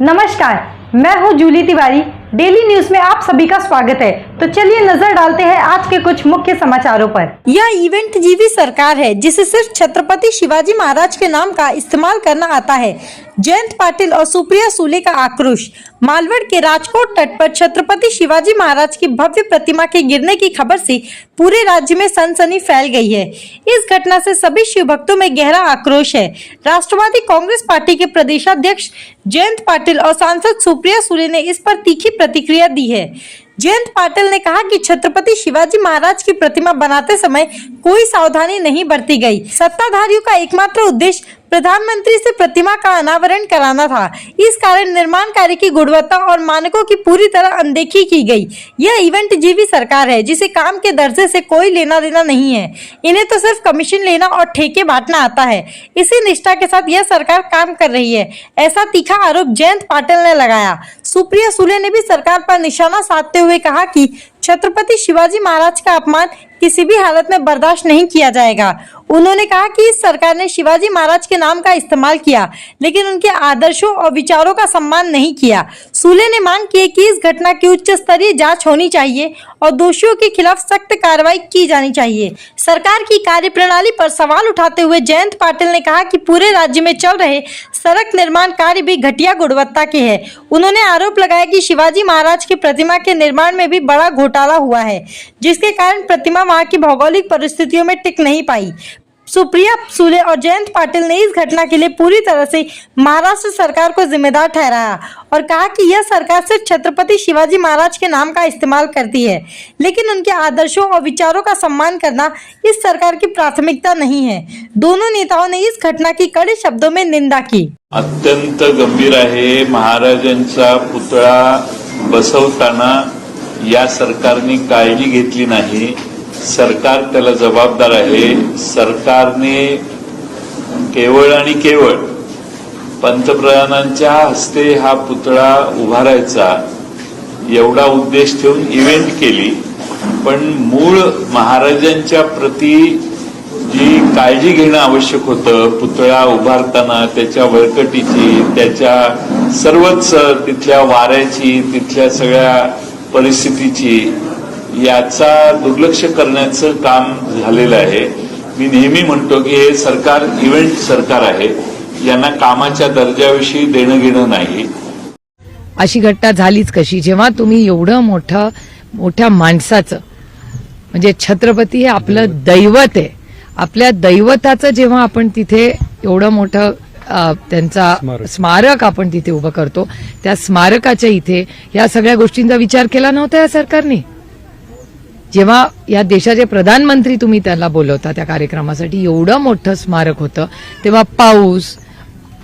नमस्कार, मैं हूं Jully Tiwari. Daily news में आप सभी का स्वागत है। तो चलिए नजर डालते हैं आज के कुछ मुख्य समाचारों पर। यह इवेंट जीवी सरकार है जिसे सिर्फ छत्रपति शिवाजी महाराज के नाम का इस्तेमाल करना आता है। जयंत पाटिल और सुप्रिया सुले का आक्रोश। मालवड़ के राजकोट तट पर छत्रपति शिवाजी महाराज की भव्य प्रतिमा के गिरने की खबर से पूरे राज्य में सनसनी फैल गई है। इस घटना से सभी शिव भक्तों में गहरा आक्रोश है। राष्ट्रवादी कांग्रेस पार्टी के प्रदेशाध्यक्ष जयंत पाटिल और सांसद सुप्रिया सुले ने इस पर तीखी प्रतिक्रिया दी है। जयंत पाटिल ने कहा कि छत्रपति शिवाजी महाराज की प्रतिमा बनाते समय कोई सावधानी नहीं बरती गई। सत्ताधारियों का एकमात्र उद्देश्य प्रधानमंत्री से प्रतिमा का अनावरण कराना था। इस कारण निर्माण कार्य की गुणवत्ता और मानकों की पूरी तरह अनदेखी की गई। यह इवेंट जीवी सरकार है जिसे काम के दर्जे से कोई लेना देना नहीं है। इन्हें तो सिर्फ कमीशन लेना और ठेके बांटना आता है। इसी निष्ठा के साथ यह सरकार काम कर रही है, ऐसा तीखा आरोप जयंत पाटिल ने लगाया। सुप्रिया सुले ने भी सरकार पर निशाना साधते हुए कहा कि छत्रपति शिवाजी महाराज का अपमान किसी भी हालत में बर्दाश्त नहीं किया जाएगा। उन्होंने कहा कि इस सरकार ने शिवाजी महाराज के नाम का इस्तेमाल किया, लेकिन उनके आदर्शों और विचारों का सम्मान नहीं किया। सूले ने मांग की कि इस घटना की उच्च स्तरीय जांच होनी चाहिए और दोषियों के खिलाफ सख्त कार्रवाई की जानी चाहिए। सरकार की कार्यप्रणाली पर सवाल उठाते हुए जयंत पाटिल ने कहा कि पूरे राज्य में चल रहे सड़क निर्माण कार्य भी घटिया गुणवत्ता के हैं। उन्होंने आरोप लगाया कि शिवाजी महाराज की प्रतिमा के निर्माण में भी बड़ा घोटाला हुआ है, जिसके कारण प्रतिमा वहां की भौगोलिक परिस्थितियों में टिक नहीं पाई। सुप्रिया सुले और जयंत पाटिल ने इस घटना के लिए पूरी तरह से महाराष्ट्र सरकार को जिम्मेदार ठहराया और कहा कि यह सरकार सिर्फ छत्रपति शिवाजी महाराज के नाम का इस्तेमाल करती है, लेकिन उनके आदर्शों और विचारों का सम्मान करना इस सरकार की प्राथमिकता नहीं है। दोनों नेताओं ने इस घटना की कड़े शब्दों में निंदा की। अत्यंत गंभीर आहे। महाराजांचा पुतळा बसवताना या सरकारने काळजी घेतली नाही। सरकार त्याला जबाबदार आहे। सरकारने केवळ आणि केवळ पंतप्रधानांच्या हस्ते हा पुतळा उभारायचा एवढा उद्देश ठेवून इव्हेंट केली, पण मूळ महाराजांच्या प्रती जी काळजी घेणं आवश्यक होतं, पुतळा उभारताना त्याच्या बळकटीची, त्याच्या सर्वच तिथल्या वाऱ्याची, तिथल्या सगळ्या परिस्थितीची, याचा दुर्लक्ष करण्याचं काम झालेलं आहे। मी नेहमी म्हणतो की हे सरकार इव्हेंट सरकार आहे, यांना कामाच्या दर्जाविषयी देणं घेणं नाही। अशी घटना झालीच कशी जेव्हा तुम्ही एवढं मोठ्या माणसाचं म्हणजे छत्रपती हे आपलं दैवत आहे, आपल्या दैवताचं जेव्हा आपण तिथे एवढं मोठं त्यांचा स्मारक आपण तिथे उभं करतो, त्या स्मारकाच्या इथे या सगळ्या गोष्टींचा विचार केला नव्हता या सरकारने। जेव्हा या देशाचे प्रधानमंत्री तुम्ही त्याला बोलवता त्या कार्यक्रमासाठी, एवढं मोठं स्मारक होतं, तेव्हा पाऊस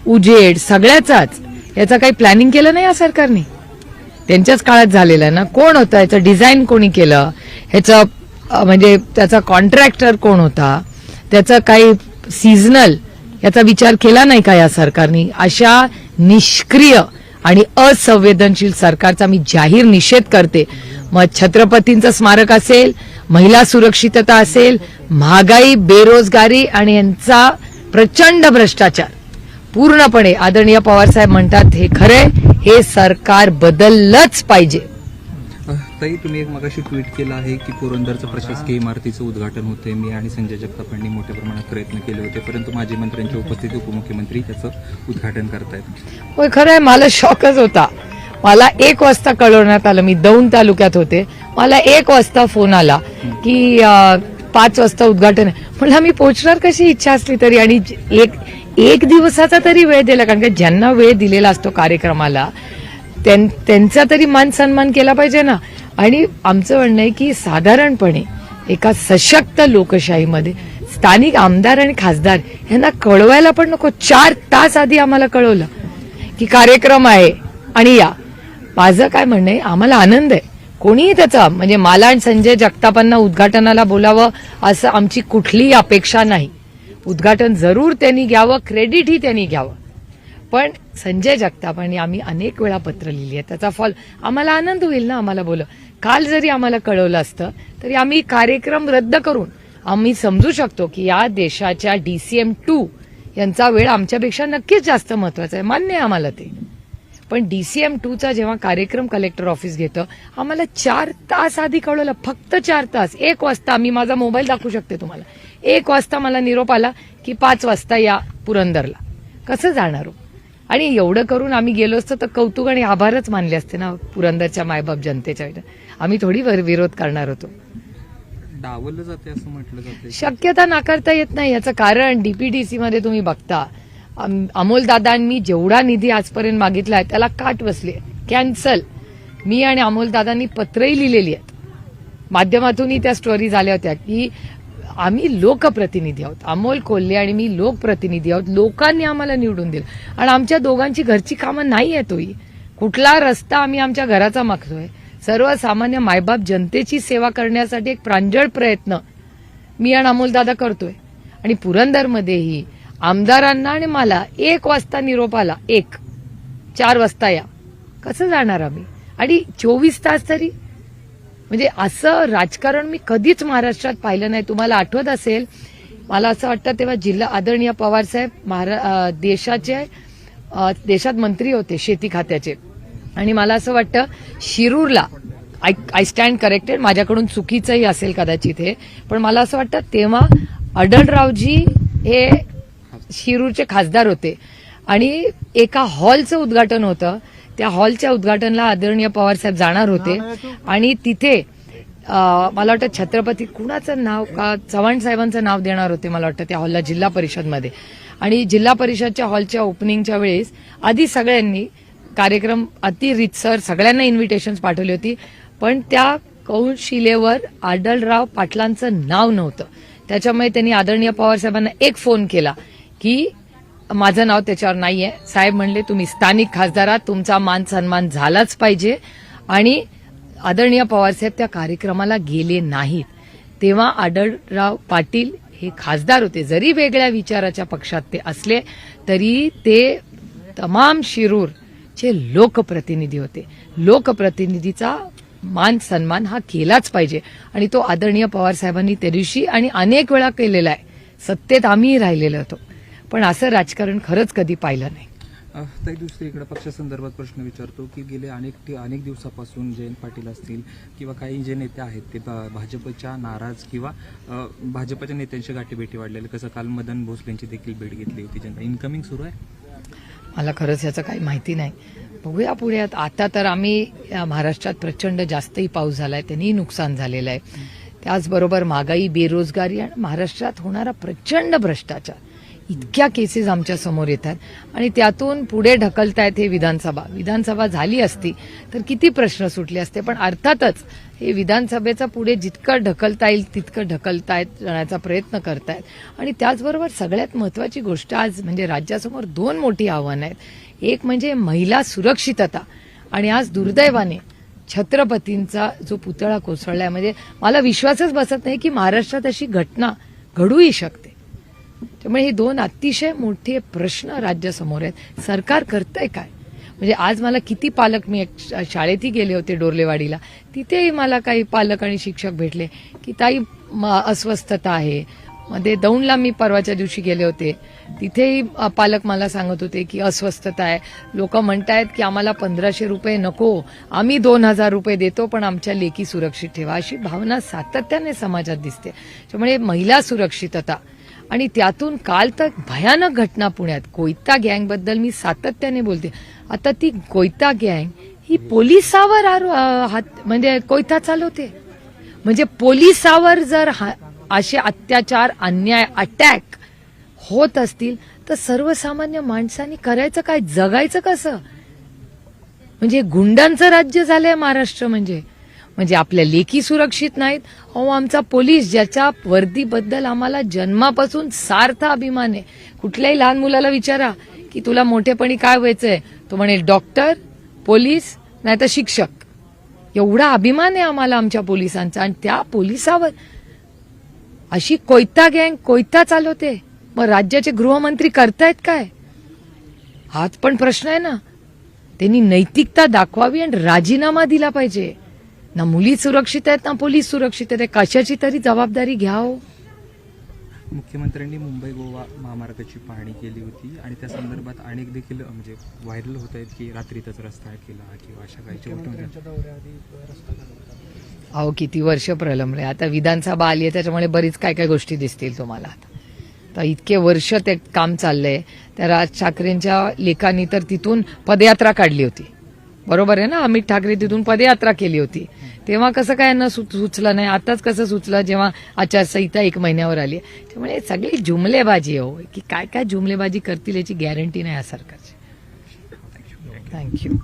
उजेड सगळ्याचाच याचा काही प्लॅनिंग केलं नाही या सरकारने। त्यांच्याच काळात झालेलं ना। कोण होतं याचं डिझाईन कोणी केलं, ह्याचं म्हणजे त्याचा कॉन्ट्रॅक्टर कोण होता, त्याचं काही सीझनल याचा विचार केला नाही का या सरकारने। अशा निष्क्रिय आणि असंवेदनशील सरकारचा मी जाहीर निषेध करते। मग छत्रपतींचं स्मारक असेल, महिला सुरक्षितता असेल, महागाई, बेरोजगारी आणि यांचा प्रचंड भ्रष्टाचार, पूर्णपणे आदरणीय पवार साहेब म्हणतात हे खरंय, हे सरकार बदललंच पाहिजे। ताई, तुम्ही एक मगाशी ट्विट केलं आहे की पुरंदरचं प्रशासकीय इमारतीचं उद्घाटन होते, मी आणि संजय जगताप यांनी मोठ्या प्रमाणात प्रयत्न केले होते, परंतु माजी मंत्र्यांच्या उपस्थितीत उपमुख्यमंत्री त्याचं उद्घाटन करतायत। होय, खरंय, मला शॉकच होता। मला 1 वाजता कळवण्यात आलं, मी दौंड तालुक्यात होते, मला 1 वाजता फोन आला की 5 वाजता उद्घाटन आहे। म्हणलं मी पोहोचणार कशी, इच्छा असली तरी, आणि एक दिवसाचा तरी वेळ दिला, कारण की ज्यांना वेळ दिलेला असतो कार्यक्रमाला त्यांचा तरी मान सन्मान केला पाहिजे ना। आणि आमचं म्हणणं आहे की साधारणपणे एका सशक्त लोकशाहीमध्ये स्थानिक आमदार आणि खासदार यांना कळवायला पण नको। 4 तास आधी आम्हाला कळवलं की कार्यक्रम आहे आणि या। माझं काय म्हणणं आहे, आम्हाला आनंद आहे, कोणीही त्याचा म्हणजे मला आणि संजय जगतापांना उद्घाटनाला बोलावं असं आमची कुठलीही अपेक्षा नाही। उद्घाटन जरूर त्यांनी घ्यावं, क्रेडिटही त्यांनी घ्यावं, पण संजय जगतापांनी आम्ही अनेक वेळा पत्र लिहिली आहे, त्याचा फॉल आम्हाला आनंद होईल ना। आम्हाला बोल, काल जरी आम्हाला कळवलं असतं तरी आम्ही कार्यक्रम रद्द करून आम्ही समजू शकतो की या देशाच्या DCM 2 यांचा वेळ आमच्यापेक्षा नक्कीच जास्त महत्वाचा आहे, मान्य आहे आम्हाला ते। पण DCM-2चा जेव्हा कार्यक्रम कलेक्टर ऑफिस घेतं, आम्हाला 4 तास आधी कळवलं, फक्त 4 तास. 1 वाजता, मी माझा मोबाईल दाखवू शकते तुम्हाला, 1 वाजता मला निरोप आला की 5 वाजता या पुरंदरला. कसं जाणार हो? आणि एवढं करून आम्ही गेलो असतो तर कौतुक आणि आभारच मानले असते ना पुरंदरच्या मायबाप जनतेच्या. आम्ही थोडी विरोध करणार होतो. डावललं जाते असं म्हटलं जाते. शक्यता नाकारता येत नाही. याचं कारण DPDC मध्ये तुम्ही बघता, अमोलदादांनी जेवढा निधी आजपर्यंत मागितलाय त्याला काट बसली, कॅन्सल. मी आणि अमोलदादांनी पत्रही लिहिलेली आहेत, माध्यमातूनही त्या स्टोरी झाल्या होत्या की आम्ही लोकप्रतिनिधी आहोत, अमोल कोल्हे आणि मी लोकप्रतिनिधी आहोत, लोकांनी आम्हाला निवडून दिलं आणि आमच्या दोघांची घरची कामं नाही आहेत. होई कुठला रस्ता आम्ही आमच्या घराचा मागतोय. सर्वसामान्य मायबाप जनतेची सेवा करण्यासाठी एक प्रांजळ प्रयत्न मी आणि अमोलदादा करतोय. आणि पुरंदरमध्येही आमदारांना आणि मला 1 वाजता निरोप आला, 4 वाजता या. कसं जाणार आम्ही? आणि 24 तास तरी, म्हणजे असं राजकारण मी कधीच महाराष्ट्रात पाहिलं नाही. तुम्हाला आठवत असेल, मला असं वाटतं तेव्हा जिल्हा आदरणीय पवारसाहेब देशात मंत्री होते शेती खात्याचे, आणि मला असं वाटतं शिरूरला, आय स्टँड करेक्टेड, माझ्याकडून चुकीचंही असेल कदाचित हे, पण मला असं वाटतं तेव्हा अडलरावजी हे शिरूरचे खासदार होते आणि एका हॉलचं उद्घाटन होतं. त्या हॉलच्या उद्घाटनला आदरणीय पवारसाहेब जाणार होते आणि तिथे मला वाटतं छत्रपती कुणाचं नाव का चव्हाण साहेबांचं नाव देणार होते मला वाटतं त्या हॉलला, जिल्हा परिषदमध्ये. आणि जिल्हा परिषदच्या हॉलच्या ओपनिंगच्या वेळेस आधी सगळ्यांनी कार्यक्रम अति रीतसर सगळ्यांना इन्व्हिटेशन्स पाठवली होती, पण त्या कौलशिलेवर आढळराव पाटलांचं नाव नव्हतं. त्याच्यामुळे त्यांनी आदरणीय पवारसाहेबांना एक फोन केला की माझं नाव त्याच्यावर नाहीये. साहेब म्हणले तुम्ही स्थानिक खासदार आहात, तुमचा मान सन्मान झालाच पाहिजे. आणि आदरणीय पवारसाहेब त्या कार्यक्रमाला गेले नाहीत. तेव्हा आढळराव पाटील हे खासदार होते, जरी वेगळ्या विचाराच्या पक्षात ते असले तरी ते तमाम शिरूरचे लोकप्रतिनिधी होते. लोकप्रतिनिधीचा मान सन्मान हा केलाच पाहिजे आणि तो आदरणीय पवारसाहेबांनी त्या दिवशी आणि अनेक वेळा केलेला आहे. सत्तेत आम्हीही राहिलेलो होतो, पण असं राजकारण खरंच कधी पाहिलं नाही. ताई, दुसरीकडे पक्षासंदर्भात प्रश्न विचारतो की गेले अनेक दिवसापासून जयंत पाटील असतील किंवा काही जे नेते आहेत ते भाजपच्या नाराज किंवा भाजपच्या नेत्यांची गाठीभेटी वाढलेली. कसं काल मदन भोसलेंची देखील भेट घेतली होती, जनता इनकमिंग सुरू आहे. मला खरंच याचं काही माहिती नाही, बघूया पुढे. आता तर आम्ही महाराष्ट्रात प्रचंड जास्तही पाऊस झालाय, त्यांनीही नुकसान झालेलं आहे. त्याचबरोबर महागाई, बेरोजगारी आणि महाराष्ट्रात होणारा प्रचंड भ्रष्टाचार, इतक्या केसेस आमच्या समोर येतात आणि त्यातून पुढे ढकलतायत हे विधानसभा झाली असती तर किती प्रश्न सुटले असते. पण अर्थातच हे विधानसभेचा पुढे जितकं ढकलता येईल तितकं ढकलतायत, जाण्याचा प्रयत्न करतायत. आणि त्याचबरोबर सगळ्यात महत्वाची गोष्ट आज म्हणजे राज्यासमोर 2 मोठी आव्हानं आहेत. एक म्हणजे महिला सुरक्षितता, आणि आज दुर्दैवाने छत्रपतींचा जो पुतळा कोसळलाय, म्हणजे मला विश्वासच बसत नाही की महाराष्ट्रात अशी घटना घडूही शकते. त्यामुळे हे 2 अतिशय मोठे प्रश्न राज्यासमोर आहेत. सरकार करतंय काय? म्हणजे आज मला किती पालक, मी शाळेतही गेले होते डोरलेवाडीला, तिथेही मला काही पालक आणि शिक्षक भेटले की ताई अस्वस्थता आहे. मध्ये दौंडला मी परवाच्या दिवशी गेले होते, तिथेही पालक मला सांगत होते की अस्वस्थता आहे. लोक म्हणतायत की आम्हाला 1500 रुपये नको, आम्ही 2000 रुपये देतो, पण आमच्या लेकी सुरक्षित ठेवा. अशी भावना सातत्याने समाजात दिसते. त्यामुळे महिला सुरक्षितता, आणि त्यातून काल तर भयानक घटना पुण्यात कोयता गँगबद्दल मी सातत्याने बोलते. आता ती कोयता गँग ही पोलिसावर म्हणजे कोयता चालवते. म्हणजे पोलिसावर जर असे अत्याचार, अन्याय, अटॅक होत असतील तर सर्वसामान्य माणसांनी करायचं काय, जगायचं कसं? म्हणजे गुंडांचं राज्य झालंय महाराष्ट्र. म्हणजे आपल्या लेकी सुरक्षित नाहीत. आमचा पोलीस, ज्याच्या वर्दीबद्दल आम्हाला जन्मापासून सार्थ अभिमान आहे. कुठल्याही लहान मुलाला विचारा की तुला मोठेपणी काय व्हायचंय, तो म्हणेल डॉक्टर, पोलीस, नाहीतर शिक्षक. एवढा अभिमान आहे आम्हाला आमच्या पोलिसांचा. आणि त्या पोलिसावर अशी कोयता गँग कोयता चालवते. मग राज्याचे गृहमंत्री करतायत काय? हाच पण प्रश्न आहे ना. त्यांनी नैतिकता दाखवावी आणि राजीनामा दिला पाहिजे. ना मुली सुरक्षित आहेत ना पोलीस सुरक्षित आहेत. कशाची तरी जबाबदारी घ्या हो. मुख्यमंत्र्यांनी मुंबई गोवा महामार्गाची पाहणी केली होती आणि त्या संदर्भात अनेक देखील म्हणजे व्हायरल होत आहेत की रात्रीतच रस्ता केला किंवा अशा काही अहो किती वर्ष प्रलंबले, आता विधानसभा आली आहे त्याच्यामुळे बरीच काय काय गोष्टी दिसतील तुम्हाला. आता तर इतके वर्ष ते काम चाललंय. त्या राज ठाकरेंच्या लेखांनी तर तिथून पदयात्रा काढली होती, बरोबर आहे ना. अमित ठाकरे तिथून पदयात्रा केली होती, तेव्हा कसं काय यांना सुचलं नाही, आताच कसं सुचलं जेव्हा आचारसंहिता 1 महिन्यावर आली. त्यामुळे सगळी जुमलेबाजी हो, की काय काय जुमलेबाजी करतील याची गॅरंटी नाही या सरकारची. थँक्यू.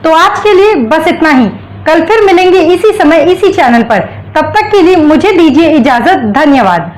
तो आज के लिए बस इतना ही। कल फिर मिलेंगे इसी समय इसी चैनल पर। तब तक के लिए मुझे दीजिए इजाजत। धन्यवाद।